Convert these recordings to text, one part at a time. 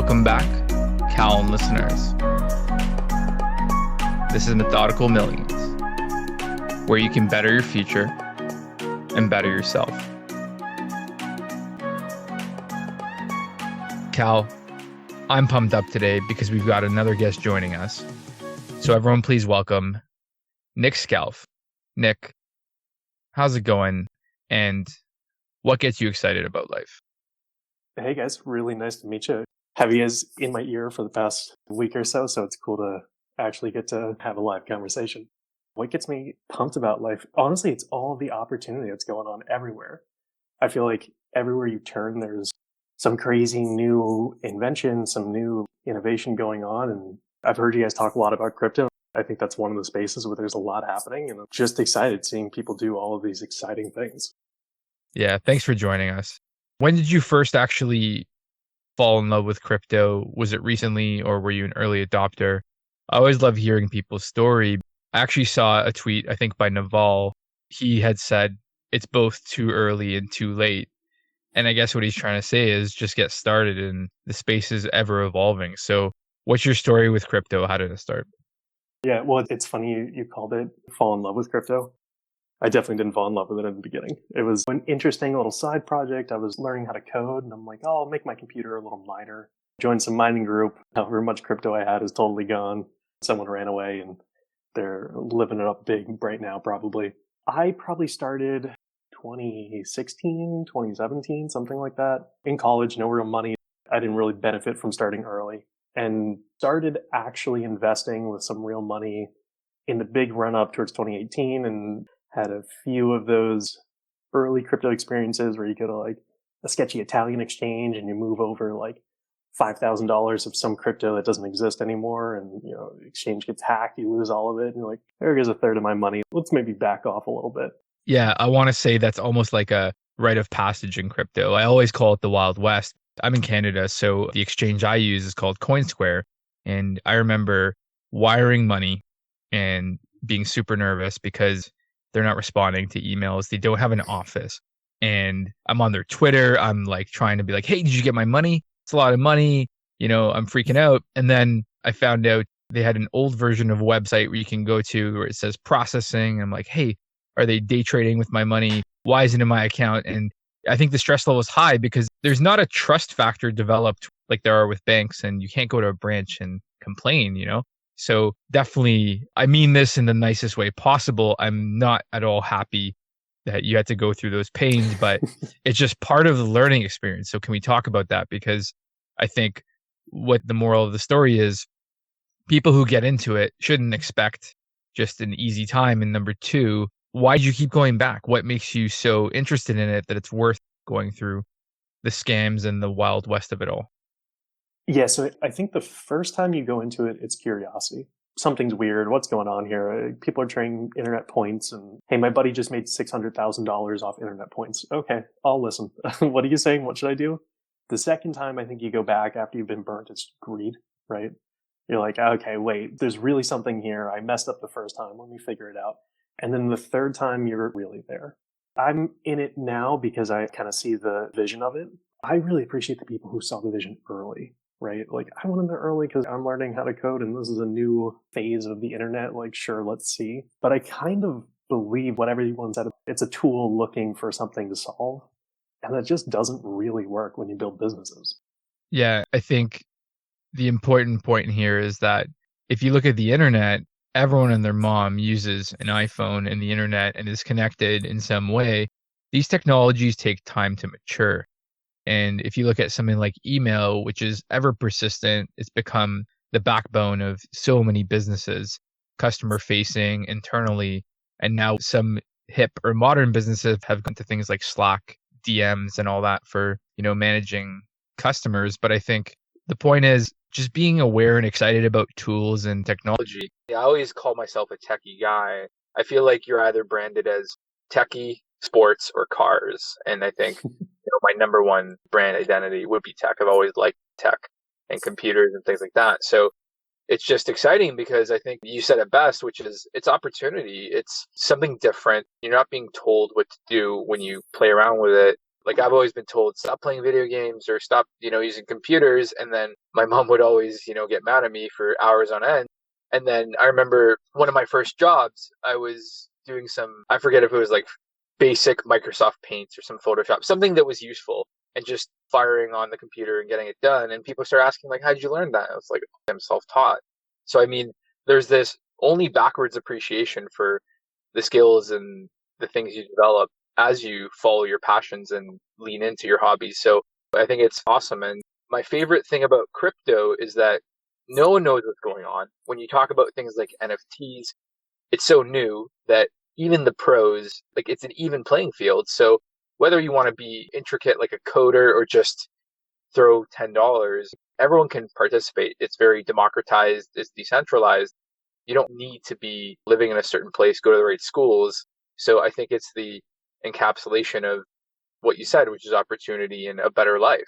Welcome back, Calum listeners. This is Methodical Millions, where you can better your future and better yourself. Cal, I'm pumped up today because we've got another guest joining us. So everyone please welcome Nick Scalf. Nick, how's it going? And what gets you excited about life? Hey guys, really nice to meet you. Have you guys in my ear for the past week or so it's cool to actually get to have a live conversation. What gets me pumped about life, honestly, it's all the opportunity that's going on everywhere. I feel like everywhere you turn, there's some crazy new invention, some new innovation going on. And I've heard you guys talk a lot about crypto. I think that's one of the spaces where there's a lot happening, and I'm just excited seeing people do all of these exciting things. Yeah, thanks for joining us. When did you first actually fall in love with crypto? Was it recently, or were you an early adopter? I always love hearing people's story. I actually saw a tweet, I think by Naval. He had said it's both too early and too late. And I guess what he's trying to say is just get started, and the space is ever evolving. So what's your story with crypto? How did it start? Yeah, well, it's funny you called it fall in love with crypto. I definitely didn't fall in love with it in the beginning. It was an interesting little side project. I was learning how to code, and I'm like, oh, I'll make my computer a little miner. Joined some mining group. However much crypto I had is totally gone. Someone ran away, and they're living it up big right now, probably. I probably started 2016, 2017, something like that. In college, no real money. I didn't really benefit from starting early, and started actually investing with some real money in the big run up towards 2018, and had a few of those early crypto experiences where you go to like a sketchy Italian exchange and you move over like $5,000 of some crypto that doesn't exist anymore, and exchange gets hacked, you lose all of it, and you're like, there goes a third of my money. Let's maybe back off a little bit. Yeah, I want to say that's almost like a rite of passage in crypto. I always call it the Wild West. I'm in Canada, so the exchange I use is called CoinSquare. And I remember wiring money and being super nervous because they're not responding to emails. They don't have an office. And I'm on their Twitter. I'm like trying to be like, hey, did you get my money? It's a lot of money. I'm freaking out. And then I found out they had an old version of a website where you can go to where it says processing. I'm like, hey, are they day trading with my money? Why isn't it in my account? And I think the stress level is high because there's not a trust factor developed like there are with banks, and you can't go to a branch and complain. So definitely, I mean this in the nicest way possible. I'm not at all happy that you had to go through those pains, but it's just part of the learning experience. So can we talk about that? Because I think what the moral of the story is, people who get into it shouldn't expect just an easy time. And number two, why do you keep going back? What makes you so interested in it that it's worth going through the scams and the wild west of it all? Yeah, so I think the first time you go into it, it's curiosity. Something's weird. What's going on here? People are trading internet points, and hey, my buddy just made $600,000 off internet points. Okay, I'll listen. What are you saying? What should I do? The second time I think you go back after you've been burnt, it's greed, right? You're like, okay, wait, there's really something here. I messed up the first time. Let me figure it out. And then the third time, you're really there. I'm in it now because I kind of see the vision of it. I really appreciate the people who saw the vision early. Right? Like, I went in there early because I'm learning how to code and this is a new phase of the internet. Like, sure, let's see. But I kind of believe what everyone said, it's a tool looking for something to solve. And that just doesn't really work when you build businesses. Yeah, I think the important point here is that if you look at the internet, everyone and their mom uses an iPhone and the internet and is connected in some way. These technologies take time to mature. And if you look at something like email, which is ever persistent, it's become the backbone of so many businesses, customer facing internally. And now some hip or modern businesses have gone to things like Slack, DMs, and all that for, managing customers. But I think the point is just being aware and excited about tools and technology. I always call myself a techie guy. I feel like you're either branded as techie, sports, or cars. And I think my number one brand identity would be tech. I've always liked tech and computers and things like that. So it's just exciting because I think you said it best, which is it's opportunity. It's something different. You're not being told what to do when you play around with it. Like I've always been told, stop playing video games or stop, using computers. And then my mom would always, get mad at me for hours on end. And then I remember one of my first jobs, I was doing I forget if it was like basic Microsoft Paint or some Photoshop, something that was useful and just firing on the computer and getting it done. And people start asking, like, how'd you learn that? I was like, I'm self taught. So, I mean, there's this only backwards appreciation for the skills and the things you develop as you follow your passions and lean into your hobbies. So I think it's awesome. And my favorite thing about crypto is that no one knows what's going on. When you talk about things like NFTs, it's so new that even the pros, like it's an even playing field. So whether you want to be intricate like a coder or just throw $10, everyone can participate. It's very democratized, it's decentralized. You don't need to be living in a certain place, go to the right schools. So I think it's the encapsulation of what you said, which is opportunity and a better life.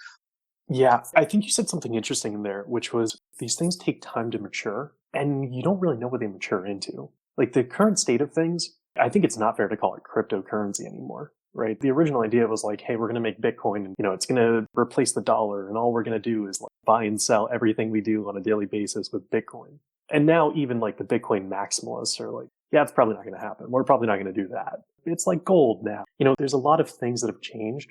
Yeah, I think you said something interesting in there, which was these things take time to mature, and you don't really know what they mature into. Like the current state of things, I think it's not fair to call it cryptocurrency anymore, right? The original idea was like, hey, we're going to make Bitcoin and, it's going to replace the dollar, and all we're going to do is like buy and sell everything we do on a daily basis with Bitcoin. And now even like the Bitcoin maximalists are like, yeah, it's probably not going to happen. We're probably not going to do that. It's like gold now. There's a lot of things that have changed,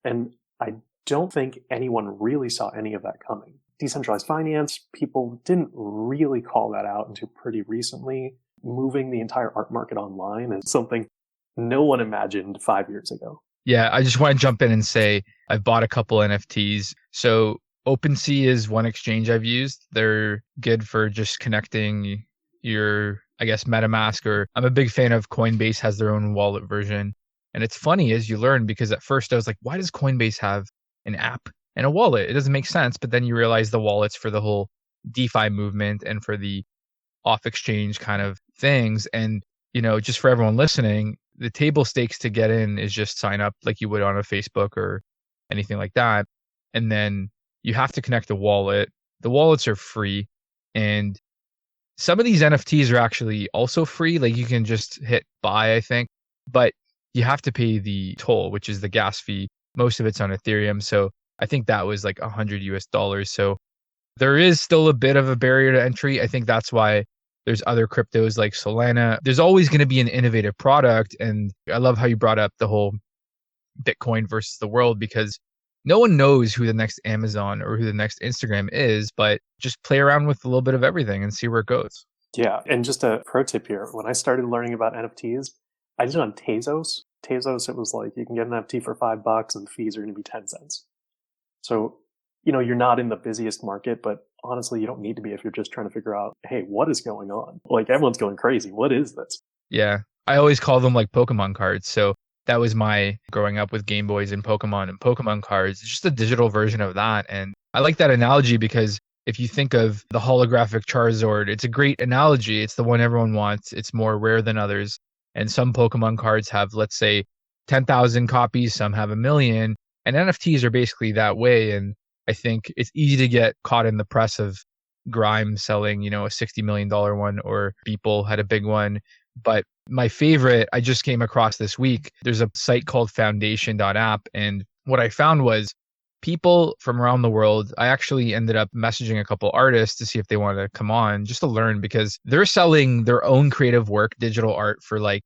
and I don't think anyone really saw any of that coming. Decentralized finance, people didn't really call that out until pretty recently. Moving the entire art market online is something no one imagined 5 years ago. Yeah, I just want to jump in and say I've bought a couple NFTs. So OpenSea is one exchange I've used. They're good for just connecting your, I guess, MetaMask, or I'm a big fan of Coinbase has their own wallet version. And it's funny as you learn, because at first I was like, why does Coinbase have an app and a wallet? It doesn't make sense. But then you realize the wallet's for the whole DeFi movement and for the off exchange kind of things. And, just for everyone listening, the table stakes to get in is just sign up like you would on a Facebook or anything like that. And then you have to connect a wallet. The wallets are free. And some of these NFTs are actually also free. Like you can just hit buy, I think, but you have to pay the toll, which is the gas fee. Most of it's on Ethereum. So I think that was like $100. So there is still a bit of a barrier to entry. I think that's why there's other cryptos like Solana. There's always going to be an innovative product. And I love how you brought up the whole Bitcoin versus the world, because no one knows who the next Amazon or who the next Instagram is, but just play around with a little bit of everything and see where it goes. Yeah, and just a pro tip here. When I started learning about NFTs, I did it on Tezos. Tezos, it was like you can get an NFT for $5 and fees are going to be 10 cents. So, you're not in the busiest market, but honestly, you don't need to be if you're just trying to figure out, hey, what is going on? Like everyone's going crazy. What is this? Yeah. I always call them like Pokemon cards. So that was my growing up with Game Boys and Pokemon cards. It's just a digital version of that. And I like that analogy because if you think of the holographic Charizard, it's a great analogy. It's the one everyone wants. It's more rare than others. And some Pokemon cards have, let's say, 10,000 copies, some have a million. And NFTs are basically that way. And I think it's easy to get caught in the press of Grimes selling, a $60 million one, or Beeple had a big one. But my favorite, I just came across this week. There's a site called foundation.app. And what I found was people from around the world. I actually ended up messaging a couple artists to see if they wanted to come on just to learn, because they're selling their own creative work, digital art, for like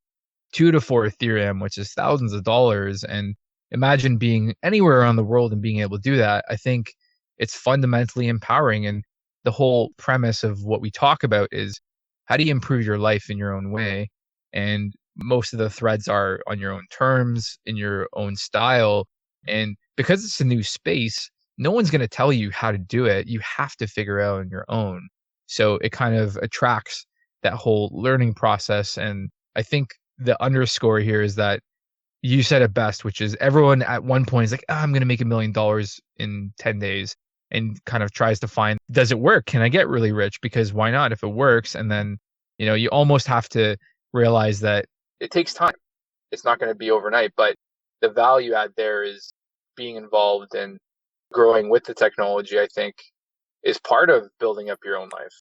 2 to 4 Ethereum, which is thousands of dollars. And imagine being anywhere around the world and being able to do that. I think it's fundamentally empowering. And the whole premise of what we talk about is how do you improve your life in your own way? And most of the threads are on your own terms, in your own style. And because it's a new space, no one's going to tell you how to do it. You have to figure out on your own. So it kind of attracts that whole learning process. And I think the underscore here is that you said it best, which is everyone at one point is like, I'm going to make $1 million in 10 days, and kind of tries to find, does it work? Can I get really rich? Because why not if it works? And then, you almost have to realize that it takes time. It's not going to be overnight, but the value add there is being involved and growing with the technology, I think, is part of building up your own life.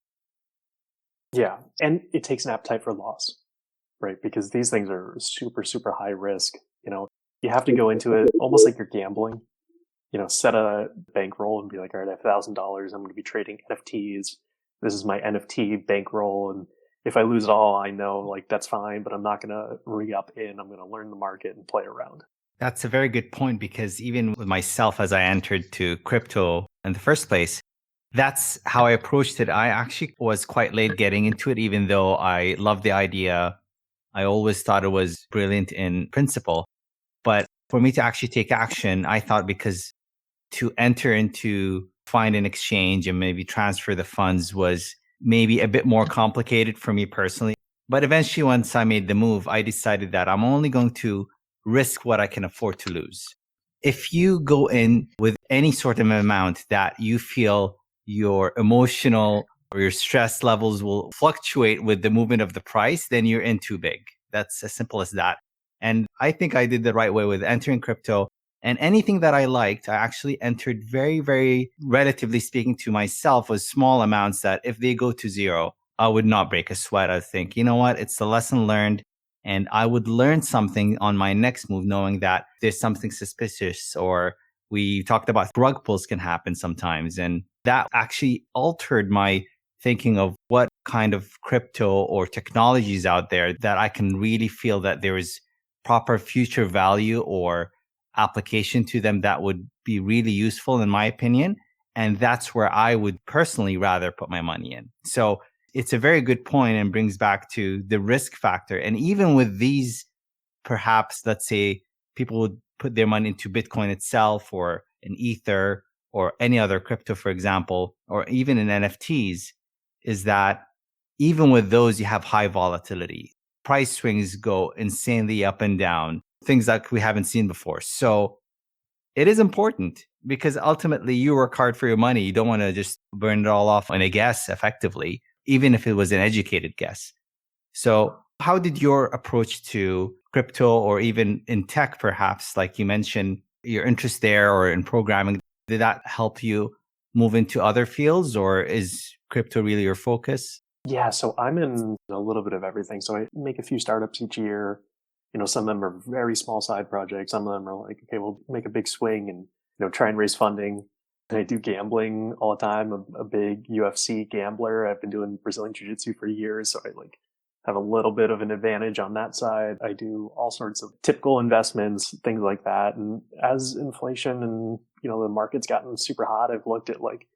Yeah, and it takes an appetite for loss, right? Because these things are super, super high risk. You have to go into it almost like you're gambling. Set a bankroll and be like, all right, I have $1,000. I'm going to be trading NFTs. This is my NFT bankroll. And if I lose it all, I know like that's fine, but I'm not going to re up in. I'm going to learn the market and play around. That's a very good point because even with myself, as I entered to crypto in the first place, that's how I approached it. I actually was quite late getting into it, even though I loved the idea. I always thought it was brilliant in principle. But for me to actually take action, I thought because to enter into find an exchange and maybe transfer the funds was maybe a bit more complicated for me personally. But eventually, once I made the move, I decided that I'm only going to risk what I can afford to lose. If you go in with any sort of amount that you feel your emotional or your stress levels will fluctuate with the movement of the price, then you're in too big. That's as simple as that. And I think I did the right way with entering crypto. And anything that I liked, I actually entered very, very, relatively speaking to myself, was small amounts that if they go to zero, I would not break a sweat. I think, you know what? It's the lesson learned. And I would learn something on my next move, knowing that there's something suspicious, or we talked about rug pulls can happen sometimes. And that actually altered my thinking of what kind of crypto or technologies out there that I can really feel that there is proper future value or application to them that would be really useful, in my opinion. And that's where I would personally rather put my money in. So it's a very good point and brings back to the risk factor. And even with these, perhaps, let's say people would put their money into Bitcoin itself or an Ether or any other crypto, for example, or even in NFTs, is that even with those, you have high volatility. Price swings go insanely up and down, things that we haven't seen before. So it is important because ultimately you work hard for your money. You don't want to just burn it all off on a guess effectively, even if it was an educated guess. So how did your approach to crypto or even in tech, perhaps, like you mentioned, your interest there or in programming, did that help you move into other fields, or is crypto really your focus? Yeah, so I'm in a little bit of everything. So I make a few startups each year. Some of them are very small side projects. Some of them are like, okay, we'll make a big swing and, try and raise funding. And I do gambling all the time. I'm a big UFC gambler. I've been doing Brazilian Jiu-Jitsu for years. So I like have a little bit of an advantage on that side. I do all sorts of typical investments, things like that. And as inflation and, the market's gotten super hot, I've looked at like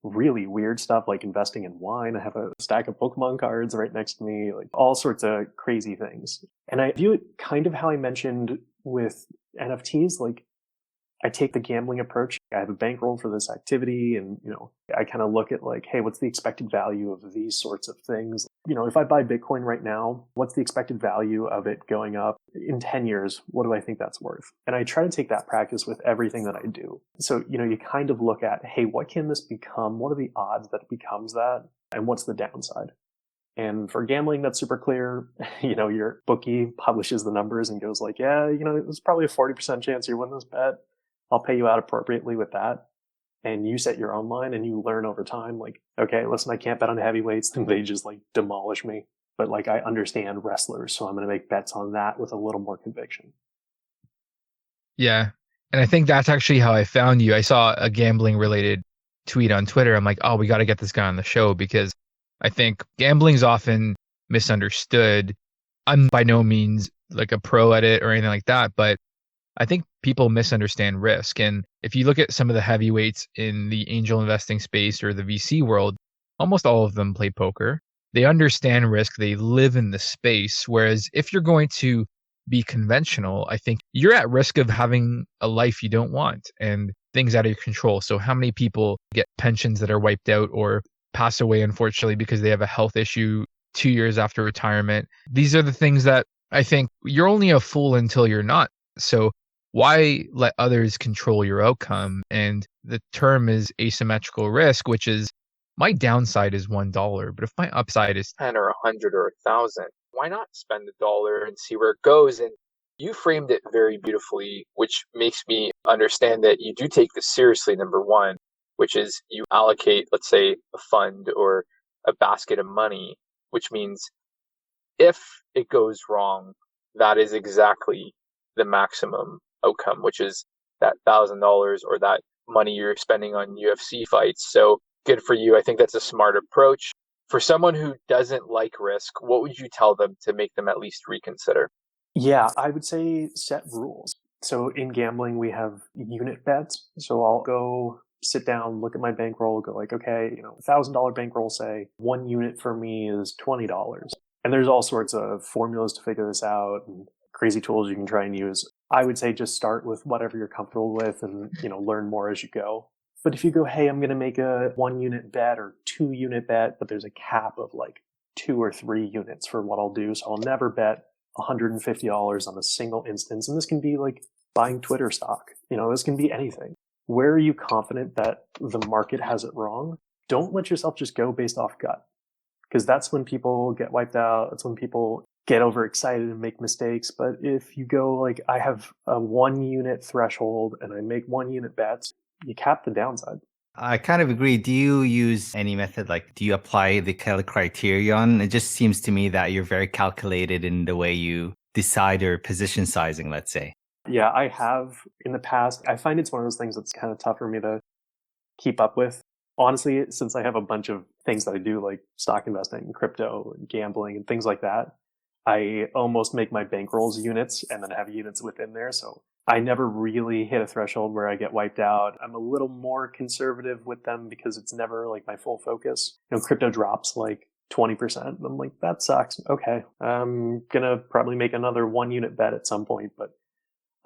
really weird stuff like investing in wine. I have a stack of Pokemon cards right next to me, like all sorts of crazy things. And I view it kind of how I mentioned with NFTs. Like I take the gambling approach. I have a bankroll for this activity and, I kind of look at like, hey, what's the expected value of these sorts of things? If I buy Bitcoin right now, what's the expected value of it going up in 10 years? What do I think that's worth? And I try to take that practice with everything that I do. So, you kind of look at, hey, what can this become? What are the odds that it becomes that? And what's the downside? And for gambling, that's super clear. Your bookie publishes the numbers and goes like, yeah, there's probably a 40% chance you win this bet. I'll pay you out appropriately with that. And you set your own line and you learn over time, like, okay, listen, I can't bet on heavyweights. Then they just like demolish me. But like, I understand wrestlers. So I'm going to make bets on that with a little more conviction. Yeah. And I think that's actually how I found you. I saw a gambling related tweet on Twitter. I'm like, oh, we got to get this guy on the show because I think gambling's often misunderstood. I'm by no means like a pro at it or anything like that, but I think people misunderstand risk. And if you look at some of the heavyweights in the angel investing space or the VC world, almost all of them play poker. They understand risk. They live in the space. Whereas if you're going to be conventional, I think you're at risk of having a life you don't want and things out of your control. So how many people get pensions that are wiped out or pass away, unfortunately, because they have a health issue 2 years after retirement? These are the things that I think you're only a fool until you're not. So why let others control your outcome? And the term is asymmetrical risk, which is my downside is $1, but if my upside is 10 or 100 or 1,000, why not spend $1 and see where it goes? And you framed it very beautifully, which makes me understand that you do take this seriously, number one, which is you allocate, let's say, a fund or a basket of money, which means if it goes wrong, that is exactly the maximum outcome, which is that $1,000 or that money you're spending on UFC fights. So good for you. I think that's a smart approach. For someone who doesn't like risk, what would you tell them to make them at least reconsider? Yeah, I would say set rules. So in gambling, we have unit bets. So I'll go sit down, look at my bankroll, go like, okay, $1,000 bankroll, say 1 unit for me is $20. And there's all sorts of formulas to figure this out and crazy tools you can try and use. I would say just start with whatever you're comfortable with and, learn more as you go. But if you go, hey, I'm going to make a 1 unit bet or 2 unit bet, but there's a cap of like 2 or 3 units for what I'll do. So I'll never bet $150 on a single instance. And this can be like buying Twitter stock. This can be anything. Where are you confident that the market has it wrong? Don't let yourself just go based off gut, because that's when people get wiped out. That's when people get overexcited and make mistakes. But if you go like, I have a 1 unit threshold and I make 1 unit bets, you cap the downside. I kind of agree. Do you use any method? Like, do you apply the criterion? It just seems to me that you're very calculated in the way you decide your position sizing, let's say. Yeah, I have in the past. I find it's one of those things that's kind of tough for me to keep up with. Honestly, since I have a bunch of things that I do, like stock investing and crypto and gambling and things like that, I almost make my bankrolls units and then have units within there. So I never really hit a threshold where I get wiped out. I'm a little more conservative with them because it's never like my full focus. Crypto drops like 20%. I'm like, that sucks. Okay. I'm going to probably make another 1 unit bet at some point, but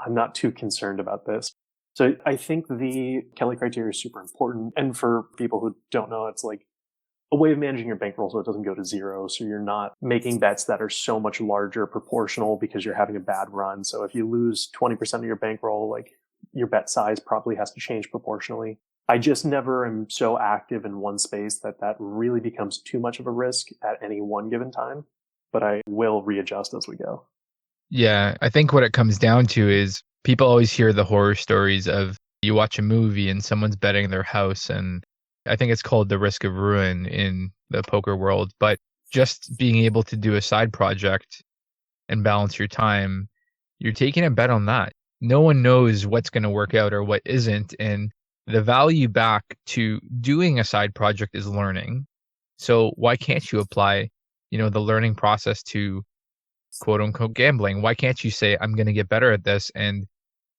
I'm not too concerned about this. So I think the Kelly criteria is super important. And for people who don't know, it's like a way of managing your bankroll so it doesn't go to zero. So you're not making bets that are so much larger proportional because you're having a bad run. So if you lose 20% of your bankroll, like your bet size probably has to change proportionally. I just never am so active in one space that really becomes too much of a risk at any one given time. But I will readjust as we go. Yeah, I think what it comes down to is people always hear the horror stories of you watch a movie and someone's betting their house, and I think it's called the risk of ruin in the poker world. But just being able to do a side project and balance your time, you're taking a bet on that. No one knows what's going to work out or what isn't. And the value back to doing a side project is learning. So why can't you apply, the learning process to quote unquote gambling? Why can't you say, I'm going to get better at this? And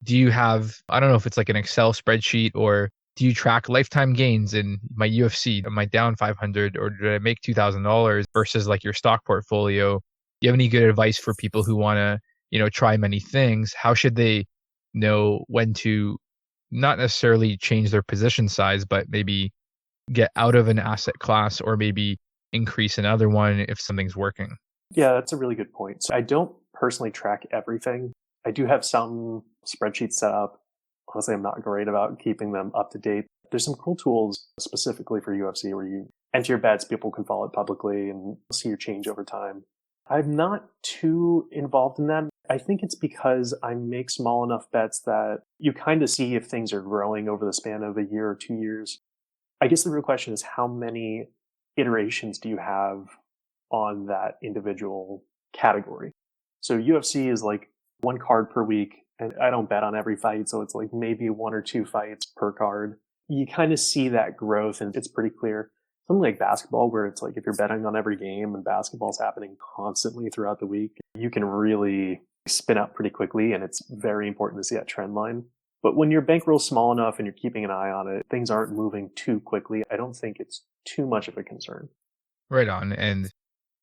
do you have, I don't know if it's like an Excel spreadsheet, or do you track lifetime gains in my UFC? Am I down 500 or did I make $2,000 versus like your stock portfolio? Do you have any good advice for people who want to, try many things? How should they know when to not necessarily change their position size, but maybe get out of an asset class or maybe increase another one if something's working? Yeah, that's a really good point. So I don't personally track everything. I do have some spreadsheets set up. Honestly, I'm not great about keeping them up to date. There's some cool tools specifically for UFC where you enter your bets, people can follow it publicly and see your change over time. I'm not too involved in that. I think it's because I make small enough bets that you kind of see if things are growing over the span of a year or 2 years. I guess the real question is, how many iterations do you have on that individual category? So UFC is like 1 card per week, and I don't bet on every fight, so it's like maybe 1 or 2 fights per card. You kind of see that growth and it's pretty clear. Something like basketball, where it's like if you're betting on every game and basketball's happening constantly throughout the week, you can really spin up pretty quickly, and it's very important to see that trend line. But when your bankroll's small enough and you're keeping an eye on it, things aren't moving too quickly. I don't think it's too much of a concern. Right on. And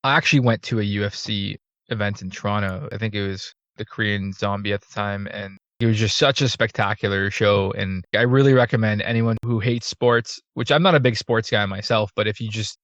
I actually went to a UFC event in Toronto. I think it was the Korean Zombie at the time. And it was just such a spectacular show. And I really recommend anyone who hates sports, which I'm not a big sports guy myself, but if you just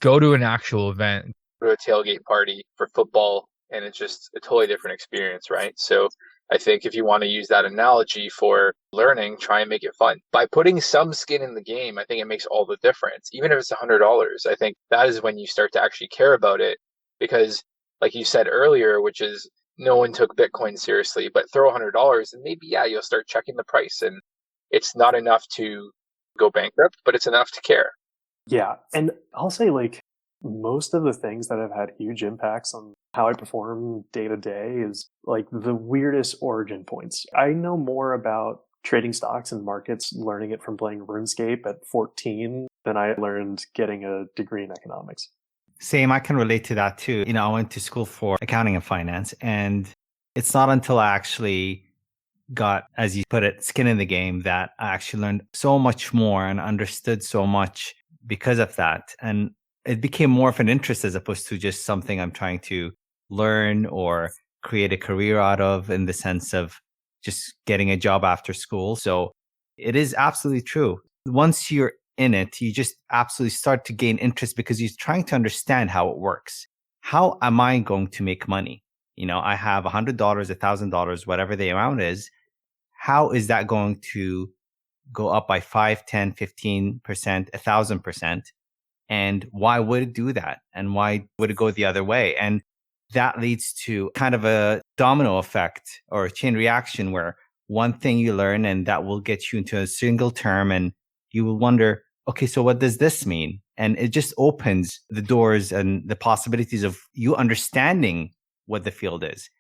go to an actual event, go to a tailgate party for football, and it's just a totally different experience, right? So I think if you want to use that analogy for learning, try and make it fun. By putting some skin in the game, I think it makes all the difference. Even if it's $100, I think that is when you start to actually care about it. Because like you said earlier, which is no one took Bitcoin seriously, but throw $100 and maybe, yeah, you'll start checking the price. And it's not enough to go bankrupt, but it's enough to care. Yeah. And I'll say, like, most of the things that have had huge impacts on how I perform day to day is like the weirdest origin points. I know more about trading stocks and markets, learning it from playing RuneScape at 14 than I learned getting a degree in economics. Same, I can relate to that too. I went to school for accounting and finance, and it's not until I actually got, as you put it, skin in the game that I actually learned so much more and understood so much because of that. And it became more of an interest as opposed to just something I'm trying to learn or create a career out of, in the sense of just getting a job after school. So it is absolutely true. Once you're in it, you just absolutely start to gain interest because you're trying to understand how it works. How am I going to make money? I have $100, $1,000, whatever the amount is. How is that going to go up by 5, 10, 15%, 1,000%? And why would it do that? And why would it go the other way? And that leads to kind of a domino effect or a chain reaction where one thing you learn and that will get you into a single term and you will wonder, okay, so what does this mean? And it just opens the doors and the possibilities of you understanding what the field is.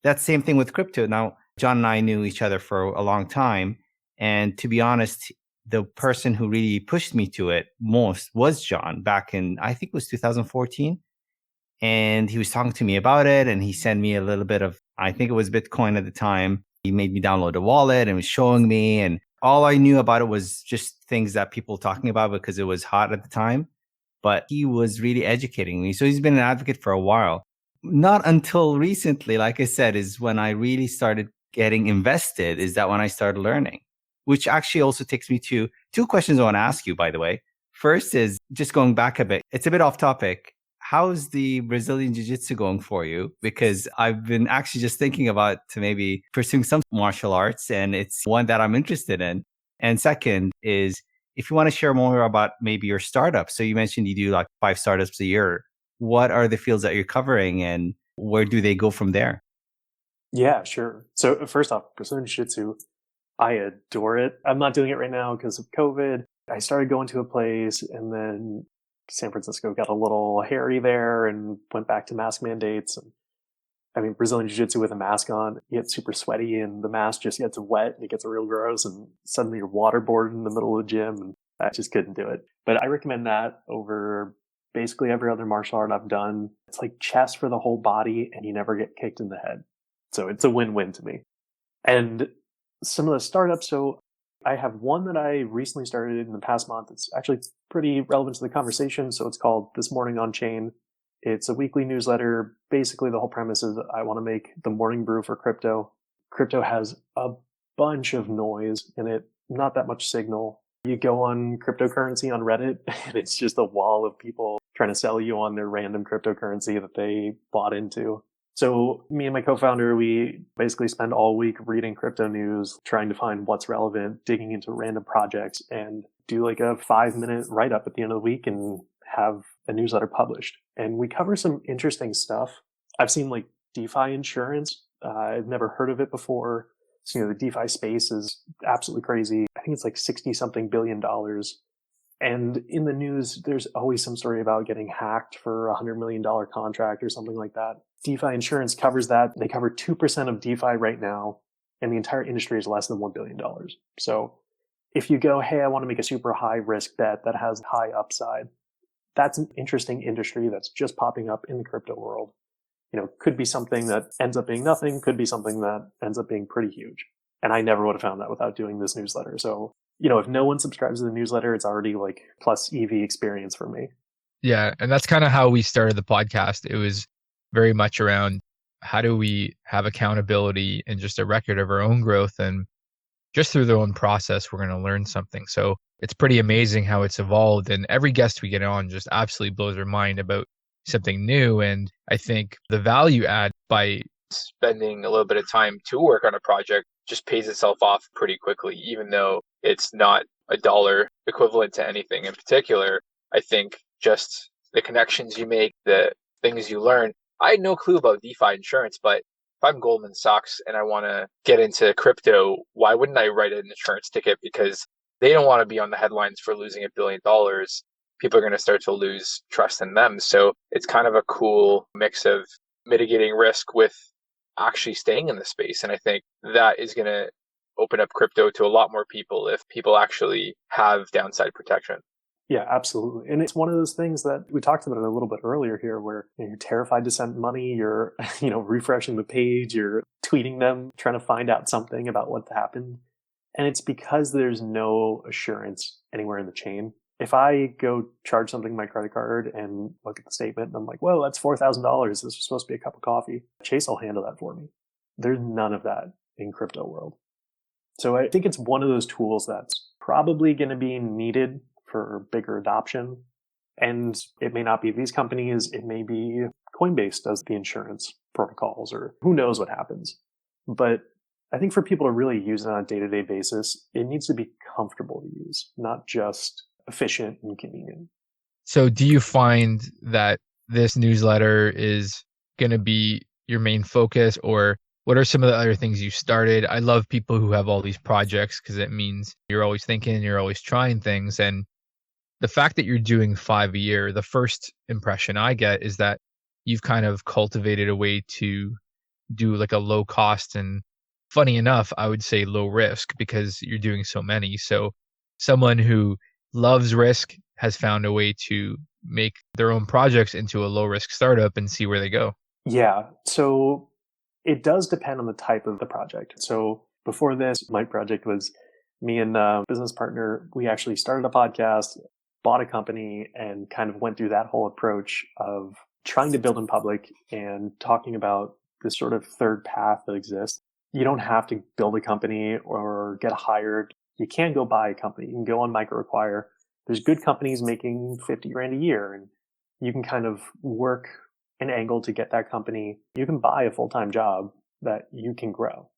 That same thing with crypto. Now, John and I knew each other for a long time. And to be honest, the person who really pushed me to it most was John back in, I think it was 2014. And he was talking to me about it. And he sent me a little bit of, I think it was Bitcoin at the time. He made me download a wallet and was showing me. And all I knew about it was just things that people were talking about because it was hot at the time. But he was really educating me. So he's been an advocate for a while. Not until recently, like I said, is when I really started getting invested, is that when I started learning, which actually also takes me to two questions I want to ask you, by the way. First is just going back a bit. It's a bit off topic. How's the Brazilian Jiu-Jitsu going for you? Because I've been actually just thinking about to maybe pursuing some martial arts, and it's one that I'm interested in. And second is, if you want to share more about maybe your startup. So you mentioned you do like 5 startups a year. What are the fields that you're covering and where do they go from there? Yeah, sure. So first off, Brazilian Jiu-Jitsu, I adore it. I'm not doing it right now because of COVID. I started going to a place and then San Francisco got a little hairy there and went back to mask mandates. And I mean, Brazilian Jiu-Jitsu with a mask on, you get super sweaty and the mask just gets wet and it gets real gross and suddenly you're waterboarded in the middle of the gym and I just couldn't do it. But I recommend that over basically every other martial art I've done. It's like chess for the whole body and you never get kicked in the head. So it's a win-win to me. And some of the startups, so I have one that I recently started in the past month. It's actually pretty relevant to the conversation. So it's called This Morning on Chain. It's a weekly newsletter. Basically, the whole premise is I want to make the morning brew for crypto. Crypto has a bunch of noise in it, not that much signal. You go on cryptocurrency on Reddit, and it's just a wall of people trying to sell you on their random cryptocurrency that they bought into. So me and my co-founder, we basically spend all week reading crypto news, trying to find what's relevant, digging into random projects, and do like a 5-minute write-up at the end of the week and have a newsletter published. And we cover some interesting stuff. I've seen like DeFi insurance. I've never heard of it before. So, the DeFi space is absolutely crazy. I think it's like 60 something $billion. And in the news, there's always some story about getting hacked for $100 million contract or something like that. DeFi insurance covers that. They cover 2% of DeFi right now, and the entire industry is less than $1 billion. So if you go, hey, I want to make a super high risk bet that has high upside, that's an interesting industry that's just popping up in the crypto world. Could be something that ends up being nothing, could be something that ends up being pretty huge. And I never would have found that without doing this newsletter. So, if no one subscribes to the newsletter, it's already like plus EV experience for me. Yeah. And that's kind of how we started the podcast. It was very much around how do we have accountability and just a record of our own growth, and just through their own process, we're going to learn something. So it's pretty amazing how it's evolved. And every guest we get on just absolutely blows our mind about something new. And I think the value add by spending a little bit of time to work on a project just pays itself off pretty quickly, even though it's not a dollar equivalent to anything in particular. I think just the connections you make, the things you learn. I had no clue about DeFi insurance, but if I'm Goldman Sachs and I want to get into crypto, why wouldn't I write an insurance ticket? Because they don't want to be on the headlines for losing $1 billion. People are going to start to lose trust in them. So it's kind of a cool mix of mitigating risk with actually staying in the space. And I think that is going to open up crypto to a lot more people if people actually have downside protection. Yeah, absolutely. And it's one of those things that we talked about it a little bit earlier here where you're terrified to send money, you're, refreshing the page, you're tweeting them, trying to find out something about what happened. And it's because there's no assurance anywhere in the chain. If I go charge something my credit card and look at the statement and I'm like, whoa, that's $4,000. This was supposed to be a cup of coffee. Chase will handle that for me. There's none of that in crypto world. So I think it's one of those tools that's probably going to be needed for bigger adoption. And it may not be these companies. It may be Coinbase does the insurance protocols or who knows what happens. But I think for people to really use it on a day-to-day basis, it needs to be comfortable to use, not just efficient and convenient. So do you find that this newsletter is going to be your main focus, or what are some of the other things you started? I love people who have all these projects because it means you're always thinking, you're always trying things. And the fact that you're doing 5 a year, the first impression I get is that you've kind of cultivated a way to do like a low cost and, funny enough, I would say low risk because you're doing so many. So someone who loves risk has found a way to make their own projects into a low risk startup and see where they go. Yeah. So it does depend on the type of the project. So before this, my project was me and a business partner. We actually started a podcast, bought a company, and kind of went through that whole approach of trying to build in public and talking about this sort of third path that exists. You don't have to build a company or get hired. You can go buy a company. You can go on microacquire. There's good companies making 50 grand a year, and you can kind of work an angle to get that company. You can buy a full-time job that you can grow.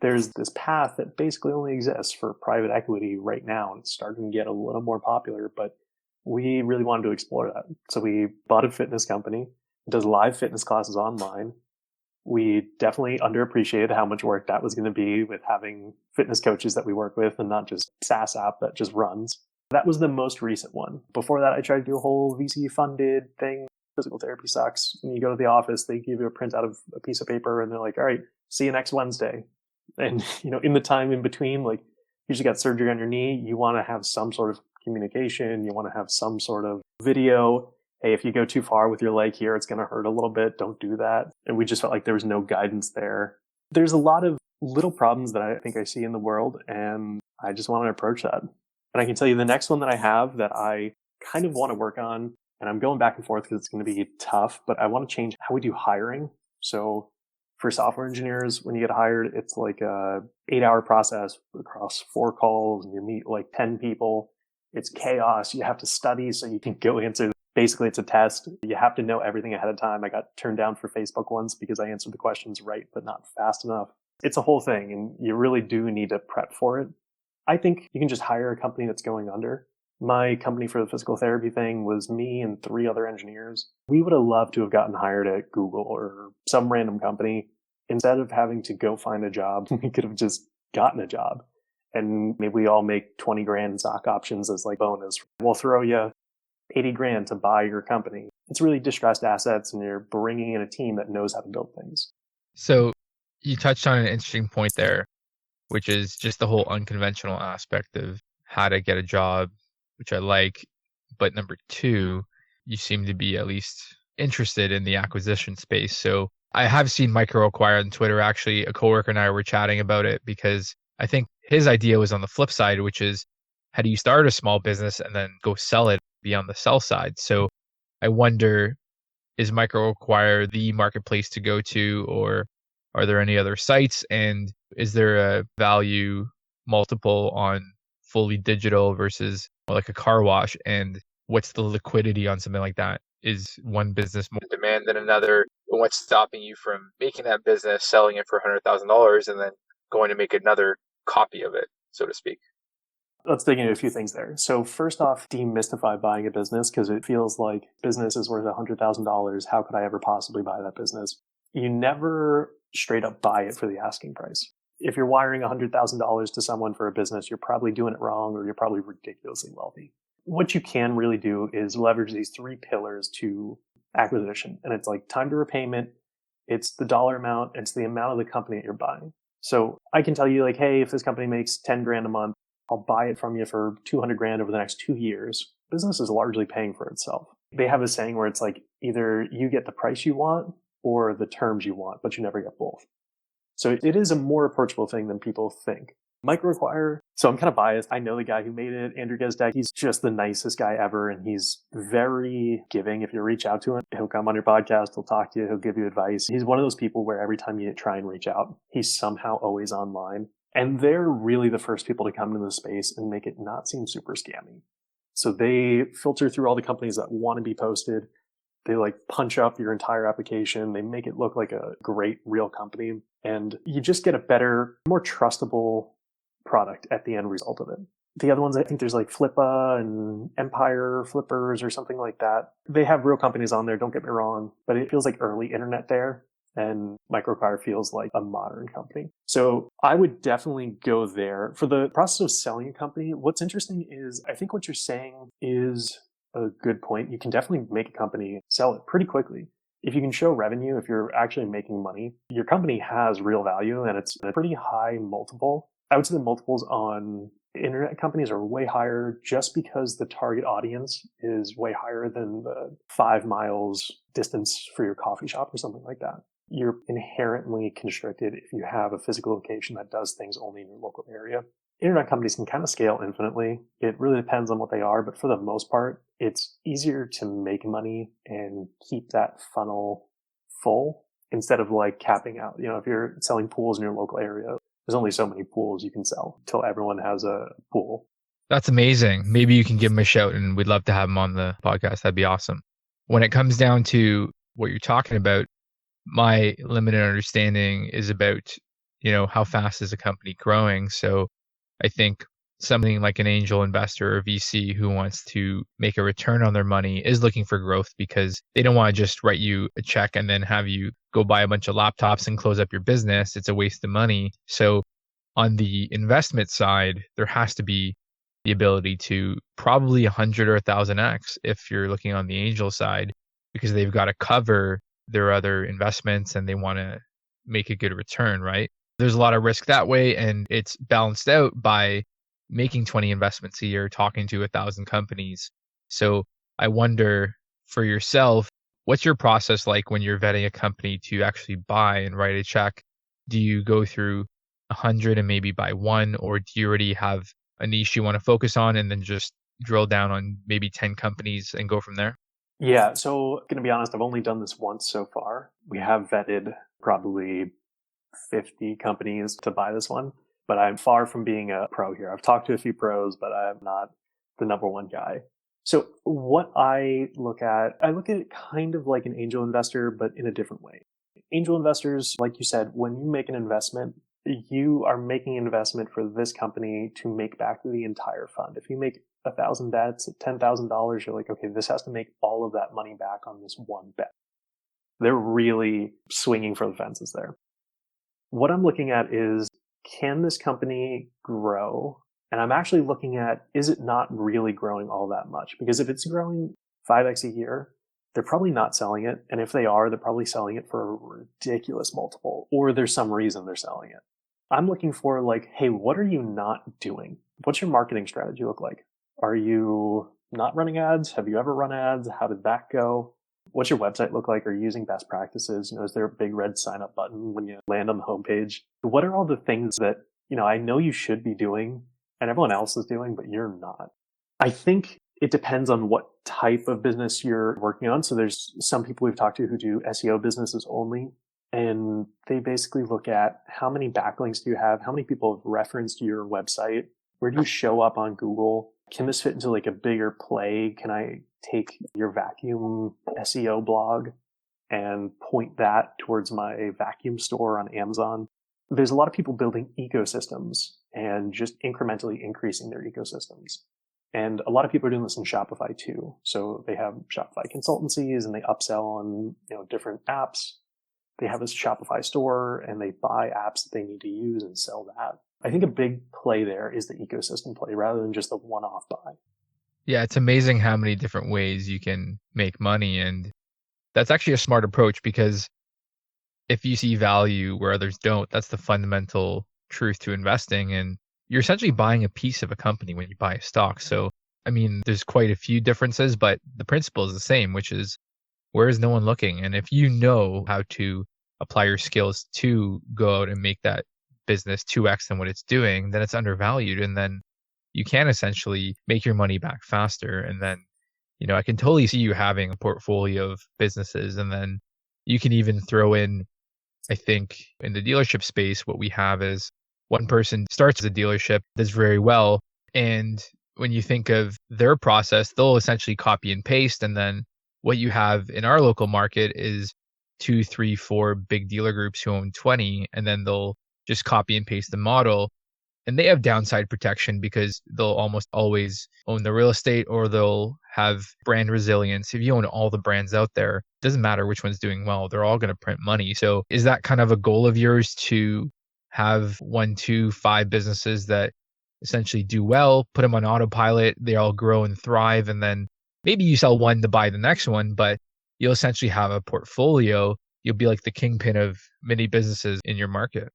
There's this path that basically only exists for private equity right now, and it's starting to get a little more popular, but we really wanted to explore that. So we bought a fitness company. It does live fitness classes online. We definitely underappreciated how much work that was going to be with having fitness coaches that we work with and not just SaaS app that just runs. That was the most recent one. Before that, I tried to do a whole VC funded thing. Physical therapy sucks. When you go to the office, they give you a printout of a piece of paper and they're like, all right, see you next Wednesday. And, in the time in between, like you just got surgery on your knee, you want to have some sort of communication. You want to have some sort of video. Hey, if you go too far with your leg here, it's going to hurt a little bit. Don't do that. And we just felt like there was no guidance there. There's a lot of little problems that I think I see in the world, and I just want to approach that. And I can tell you the next one that I have that I kind of want to work on, and I'm going back and forth because it's going to be tough, but I want to change how we do hiring. So for software engineers, when you get hired, it's like a 8-hour process across 4 calls, and you meet like 10 people. It's chaos. You have to study so you can go answer. Basically, it's a test. You have to know everything ahead of time. I got turned down for Facebook once because I answered the questions right, but not fast enough. It's a whole thing, and you really do need to prep for it. I think you can just hire a company that's going under. My company for the physical therapy thing was me and 3 other engineers. We would have loved to have gotten hired at Google or some random company. Instead of having to go find a job, we could have just gotten a job. And maybe we all make 20 grand in stock options as like bonus. We'll throw you 80 grand to buy your company. It's really distressed assets, and you're bringing in a team that knows how to build things. So you touched on an interesting point there, which is just the whole unconventional aspect of how to get a job, which I like. But number 2, you seem to be at least interested in the acquisition space. So I have seen microacquire on Twitter. Actually, a coworker and I were chatting about it because I think his idea was on the flip side, which is how do you start a small business and then go sell it, be on the sell side? So I wonder, is microacquire the marketplace to go to, or are there any other sites? And is there a value multiple on fully digital versus like a car wash? And what's the liquidity on something like that? Is one business more in demand than another? And what's stopping you from making that business, selling it for $100,000 and then going to make another copy of it, so to speak? Let's dig into a few things there. So first off, demystify buying a business, because it feels like business is worth $100,000. How could I ever possibly buy that business? You never straight up buy it for the asking price. If you're wiring $100,000 to someone for a business, you're probably doing it wrong, or you're probably ridiculously wealthy. What you can really do is leverage these 3 pillars to acquisition. And it's like time to repayment, It's the dollar amount, it's the amount of the company that you're buying. So I can tell you like, hey, if this company makes 10 grand a month, I'll buy it from you for 200 grand over the next 2 years. Business is largely paying for itself. They have a saying where it's like either you get the price you want or the terms you want, but you never get both. So it is a more approachable thing than people think. Microacquire. So I'm kind of biased. I know the guy who made it, Andrew Gesdeck. He's just the nicest guy ever. And he's very giving. If you reach out to him, he'll come on your podcast. He'll talk to you. He'll give you advice. He's one of those people where every time you try and reach out, he's somehow always online. And they're really the first people to come into the space and make it not seem super scammy. So they filter through all the companies that want to be posted. They like punch up your entire application. They make it look like a great real company. And you just get a better, more trustable product at the end result of it. The other ones, I think there's like Flippa and Empire Flippers or something like that. They have real companies on there, don't get me wrong, but it feels like early internet there. And Microacquire feels like a modern company. So I would definitely go there. For the process of selling a company, what's interesting is I think what you're saying is a good point. You can definitely make a company sell it pretty quickly. If you can show revenue, if you're actually making money, your company has real value and it's a pretty high multiple. I would say the multiples on internet companies are way higher just because the target audience is way higher than the 5 miles distance for your coffee shop or something like that. You're inherently constricted if you have a physical location that does things only in your local area. Internet companies can kind of scale infinitely. It really depends on what they are, but for the most part, it's easier to make money and keep that funnel full instead of like capping out. You know, if you're selling pools in your local area, there's only so many pools you can sell until everyone has a pool. That's amazing. Maybe you can give him a shout and we'd love to have him on the podcast. That'd be awesome. When it comes down to what you're talking about, my limited understanding is about, how fast is a company growing. So I think something like an angel investor or VC who wants to make a return on their money is looking for growth because they don't want to just write you a check and then have you go buy a bunch of laptops and close up your business. It's a waste of money. So on the investment side, there has to be the ability to probably 100 or 1000x if you're looking on the angel side, because they've got to cover their other investments and they want to make a good return, right? There's a lot of risk that way, and it's balanced out by making 20 investments a year, talking to 1,000 companies. So I wonder for yourself, what's your process like when you're vetting a company to actually buy and write a check? Do you go through 100 and maybe buy one, or do you already have a niche you want to focus on and then just drill down on maybe 10 companies and go from there? Yeah, so going to be honest, I've only done this once so far. We have vetted probably 50 companies to buy this one, but I'm far from being a pro here. I've talked to a few pros, but I'm not the number one guy. So what I look at it kind of like an angel investor, but in a different way. Angel investors, like you said, when you make an investment, you are making an investment for this company to make back the entire fund. If you make 1,000 bets at $10,000, you're like, okay, this has to make all of that money back on this one bet. They're really swinging for the fences there. What I'm looking at is, can this company grow? And I'm actually looking at, is it not really growing all that much? Because if it's growing 5x a year, they're probably not selling it. And if they are, they're probably selling it for a ridiculous multiple, or there's some reason they're selling it. I'm looking for like, hey, what are you not doing? What's your marketing strategy look like? Are you not running ads? Have you ever run ads? How did that go? What's your website look like? Are you using best practices? Is there a big red sign up button when you land on the homepage? What are all the things that, I know you should be doing and everyone else is doing, but you're not? I think it depends on what type of business you're working on. So there's some people we've talked to who do SEO businesses only, and they basically look at how many backlinks do you have? How many people have referenced your website? Where do you show up on Google? Can this fit into like a bigger play? Can I take your vacuum SEO blog and point that towards my vacuum store on Amazon? There's a lot of people building ecosystems and just incrementally increasing their ecosystems. And a lot of people are doing this in Shopify too. So they have Shopify consultancies and they upsell on, different apps. They have a Shopify store and they buy apps that they need to use and sell that. I think a big play there is the ecosystem play rather than just a one-off buy. Yeah, it's amazing how many different ways you can make money. And that's actually a smart approach because if you see value where others don't, that's the fundamental truth to investing. And you're essentially buying a piece of a company when you buy a stock. So, I mean, there's quite a few differences, but the principle is the same, which is where is no one looking? And if you know how to apply your skills to go out and make that business 2x than what it's doing, then it's undervalued. And then you can essentially make your money back faster. And then, I can totally see you having a portfolio of businesses. And then you can even throw in, I think, in the dealership space, what we have is one person starts a dealership, does very well. And when you think of their process, they'll essentially copy and paste. And then what you have in our local market is two, three, four big dealer groups who own 20, and then they'll just copy and paste the model. And they have downside protection because they'll almost always own the real estate, or they'll have brand resilience. If you own all the brands out there, it doesn't matter which one's doing well, they're all going to print money. So is that kind of a goal of yours to have one, two, five businesses that essentially do well, put them on autopilot, they all grow and thrive, and then maybe you sell one to buy the next one, but you'll essentially have a portfolio. You'll be like the kingpin of many businesses in your market.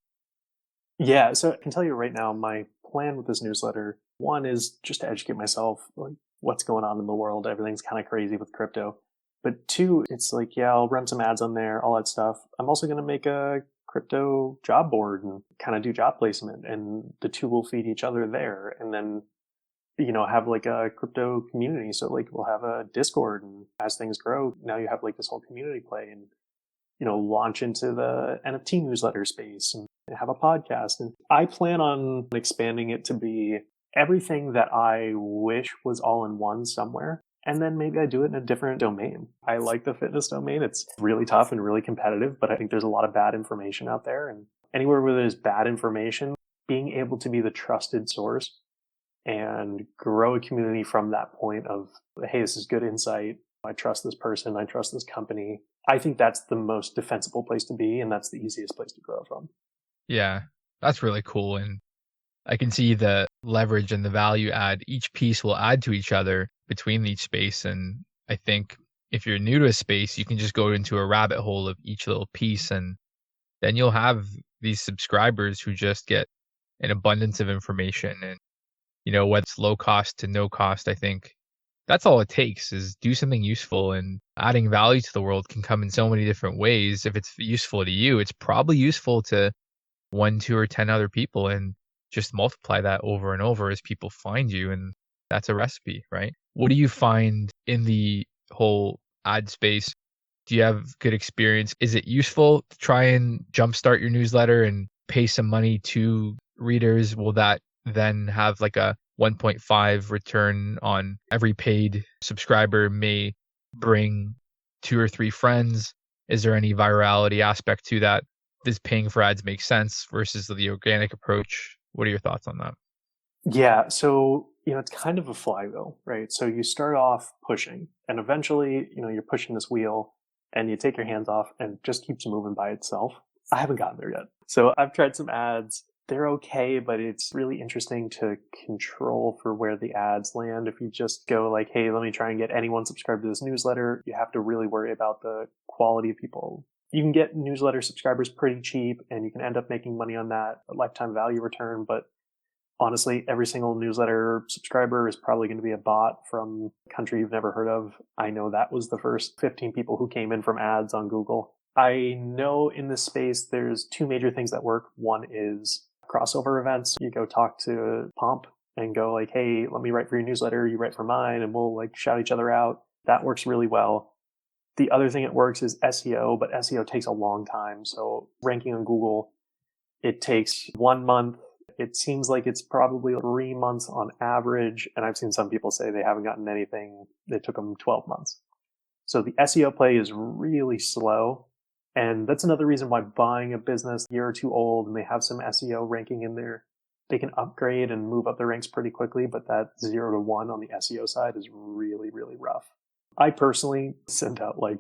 Yeah, so I can tell you right now, my plan with this newsletter, one is just to educate myself, like what's going on in the world. Everything's kind of crazy with crypto. But two, it's like, yeah, I'll run some ads on there, all that stuff. I'm also going to make a crypto job board and kind of do job placement, and the two will feed each other there. And then, have like a crypto community. So like we'll have a Discord, and as things grow, now you have like this whole community play, and launch into the NFT newsletter space and have a podcast. And I plan on expanding it to be everything that I wish was all in one somewhere. And then maybe I do it in a different domain. I like the fitness domain. It's really tough and really competitive, but I think there's a lot of bad information out there. And anywhere where there's bad information, being able to be the trusted source and grow a community from that point of, hey, this is good insight. I trust this person. I trust this company. I think that's the most defensible place to be, and that's the easiest place to grow from. Yeah, that's really cool. And I can see the leverage and the value add each piece will add to each other between each space. And I think if you're new to a space, you can just go into a rabbit hole of each little piece, and then you'll have these subscribers who just get an abundance of information. And, whether it's low cost to no cost, I think that's all it takes is do something useful, and adding value to the world can come in so many different ways. If it's useful to you, it's probably useful to one, two, or 10 other people, and just multiply that over and over as people find you. And that's a recipe, right? What do you find in the whole ad space? Do you have good experience? Is it useful to try and jumpstart your newsletter and pay some money to readers? Will that then have like a 1.5 return on every paid subscriber may bring 2 or 3 friends? Is there any virality aspect to that? Does paying for ads make sense versus the organic approach? What are your thoughts on that? Yeah, so it's kind of a flywheel, right? So you start off pushing, and eventually, you're pushing this wheel, and you take your hands off, and it just keeps moving by itself. I haven't gotten there yet. So I've tried some ads. They're okay, but it's really interesting to control for where the ads land. If you just go like, hey, let me try and get anyone subscribed to this newsletter, you have to really worry about the quality of people. You can get newsletter subscribers pretty cheap, and you can end up making money on that, a lifetime value return. But honestly, every single newsletter subscriber is probably going to be a bot from a country you've never heard of. I know that was the first 15 people who came in from ads on Google. I know in this space, there's 2 major things that work. One is crossover events. You go talk to Pomp and go like, hey, let me write for your newsletter, you write for mine, and we'll like shout each other out. That works really well. The other thing that works is SEO, but SEO takes a long time. So ranking on Google, it takes 1 month. It seems like it's probably 3 months on average. And I've seen some people say they haven't gotten anything. It took them 12 months. So the SEO play is really slow. And that's another reason why buying a business a year or two old and they have some SEO ranking in there, they can upgrade and move up the ranks pretty quickly. But that 0 to 1 on the SEO side is really, really rough. I personally send out like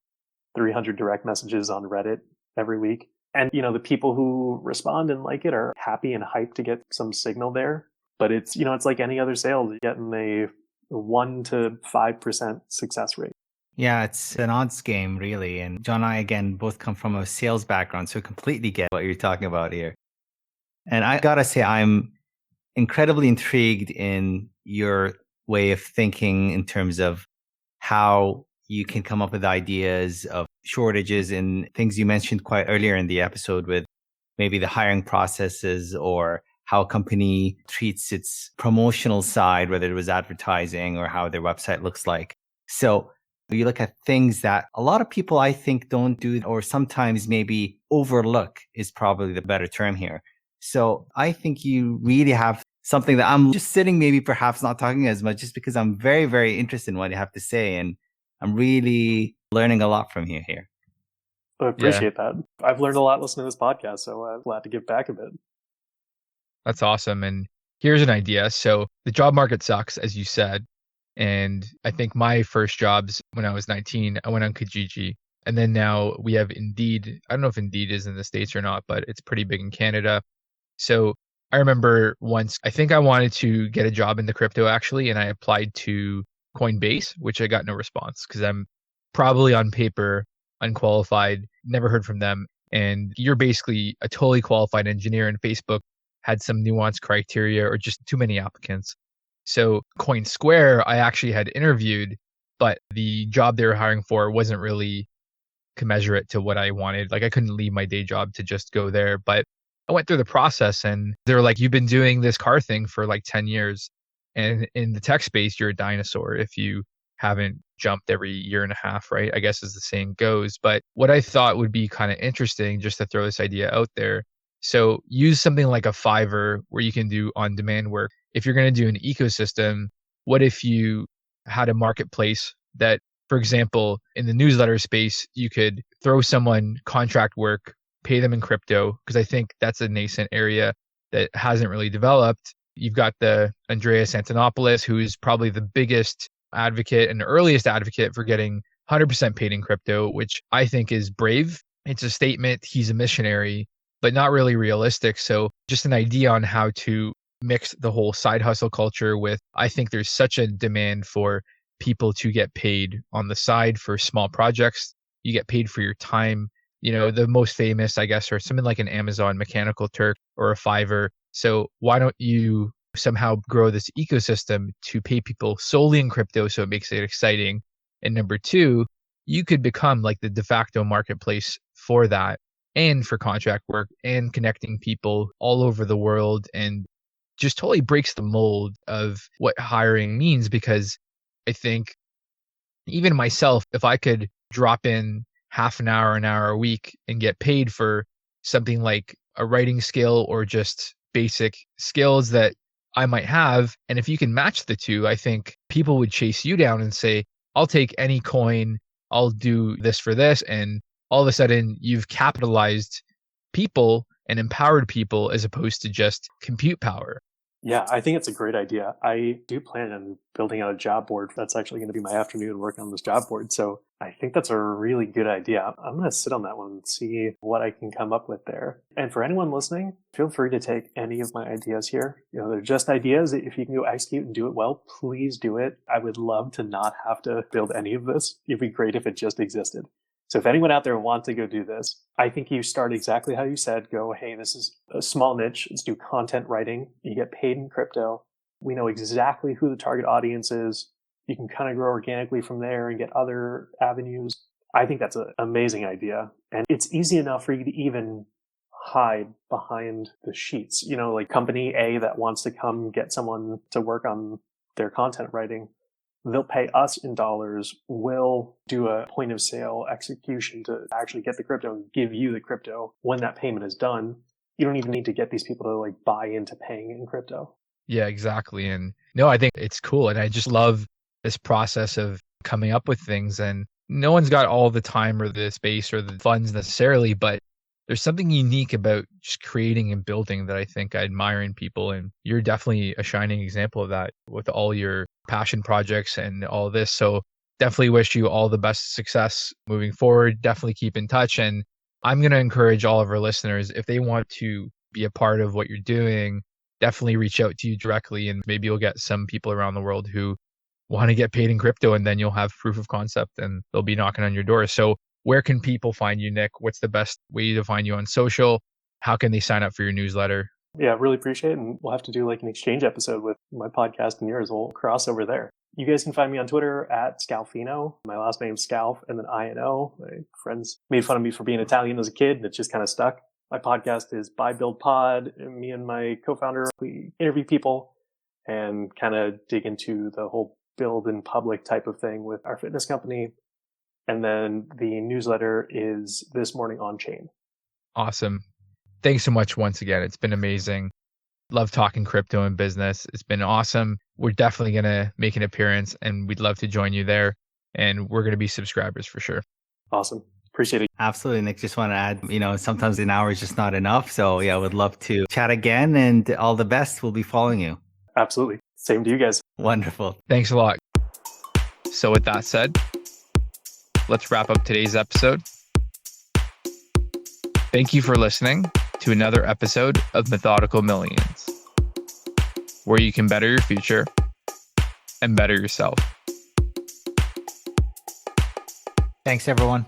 300 direct messages on Reddit every week. And, the people who respond and like it are happy and hyped to get some signal there. But it's, it's like any other sales, you're getting a 1 to 5% success rate. Yeah, it's an odds game, really. And John and I, again, both come from a sales background, so completely get what you're talking about here. And I gotta say, I'm incredibly intrigued in your way of thinking in terms of how you can come up with ideas of shortages and things you mentioned quite earlier in the episode with maybe the hiring processes or how a company treats its promotional side, whether it was advertising or how their website looks like. So you look at things that a lot of people, I think, don't do, or sometimes maybe overlook is probably the better term here. So I think you really have something that I'm just sitting, maybe perhaps not talking as much, just because I'm very, very interested in what you have to say. And I'm really learning a lot from you here. I Yeah, appreciate that. I've learned a lot listening to this podcast, so I'm glad to give back a bit. that's awesome. And here's an idea. So the job market sucks, as you said. And I think my first jobs when I was 19, I went on Kijiji. And then now we have Indeed. I don't know if Indeed is in the States or not, but it's pretty big in Canada. So I remember once, I think I wanted to get a job in the crypto actually, and I applied to Coinbase, which I got no response because I'm probably on paper unqualified, never heard from them. And you're basically a totally qualified engineer, and Facebook had some nuanced criteria or just too many applicants. So CoinSquare, I actually had interviewed, but the job they were hiring for wasn't really commensurate to what I wanted. Like I couldn't leave my day job to just go there. But I went through the process and they were like, you've been doing this car thing for like 10 years. And in the tech space, you're a dinosaur if you haven't jumped every year and a half, right? I guess as the saying goes. But what I thought would be kind of interesting just to throw this idea out there. So use something like a Fiverr where you can do on demand work. If you're going to do an ecosystem, what if you had a marketplace that, for example, in the newsletter space, you could throw someone contract work, pay them in crypto, because I think that's a nascent area that hasn't really developed. You've got the Andreas Antonopoulos, who is probably the biggest advocate and earliest advocate for getting 100% paid in crypto, which I think is brave. It's a statement. He's a missionary, but not really realistic. So just an idea on how to mix the whole side hustle culture with, I think there's such a demand for people to get paid on the side for small projects. You get paid for your time. You know, the most famous, I guess, are something like an Amazon Mechanical Turk or a Fiverr. So why don't you somehow grow this ecosystem to pay people solely in crypto so it makes it exciting? And number two, you could become like the de facto marketplace for that and for contract work and connecting people all over the world and just totally breaks the mold of what hiring means because I think even myself, if I could drop in half an hour a week and get paid for something like a writing skill or just basic skills that I might have, and if you can match the two, I think people would chase you down and say, I'll take any coin, I'll do this for this. And all of a sudden, you've capitalized people and empowered people as opposed to just compute power. Yeah, I think it's a great idea. I do plan on building out a job board. That's actually going to be my afternoon working on this job board. So I think that's a really good idea. I'm going to sit on that one and see what I can come up with there. And for anyone listening, feel free to take any of my ideas here. You know, they're just ideas. If you can go execute and do it well, please do it. I would love to not have to build any of this. It'd be great if it just existed. So if anyone out there wants to go do this, I think you start exactly how you said. Go, hey, this is a small niche. Let's do content writing. You get paid in crypto. We know exactly who the target audience is. You can kind of grow organically from there and get other avenues. I think that's an amazing idea. And it's easy enough for you to even hide behind the sheets. You know, like company A that wants to come get someone to work on their content writing. They'll pay us in dollars. We'll do a point of sale execution to actually get the crypto and give you the crypto. When that payment is done, you don't even need to get these people to like buy into paying in crypto. Yeah, exactly. And no, I think it's cool. And I just love this process of coming up with things. And no one's got all the time or the space or the funds necessarily, but there's something unique about just creating and building that I think I admire in people. And you're definitely a shining example of that with all your passion projects and all this. So definitely wish you all the best success moving forward. Definitely keep in touch. And I'm going to encourage all of our listeners, if they want to be a part of what you're doing, definitely reach out to you directly. And maybe you'll get some people around the world who want to get paid in crypto, and then you'll have proof of concept and they'll be knocking on your door. So where can people find you, Nick? What's the best way to find you on social? How can they sign up for your newsletter? Yeah, really appreciate it. And we'll have to do like an exchange episode with my podcast and yours. We'll cross over there. You guys can find me on Twitter at Scalfino. My last name's Scalf and then INO. My friends made fun of me for being Italian as a kid and it just kind of stuck. My podcast is Buy Build Pod. Me and my co-founder, we interview people and kind of dig into the whole build in public type of thing with our fitness company. And then the newsletter is This Morning on Chain. Awesome. Thanks so much once again. It's been amazing. Love talking crypto and business. It's been awesome. We're definitely going to make an appearance and we'd love to join you there. And we're going to be subscribers for sure. Awesome. Appreciate it. Absolutely, Nick. Just want to add, sometimes an hour is just not enough. So yeah, I would love to chat again and all the best. We'll be following you. Absolutely. Same to you guys. Wonderful. Thanks a lot. So with that said, let's wrap up today's episode. Thank you for listening to another episode of Methodical Millions, where you can better your future and better yourself. Thanks, everyone.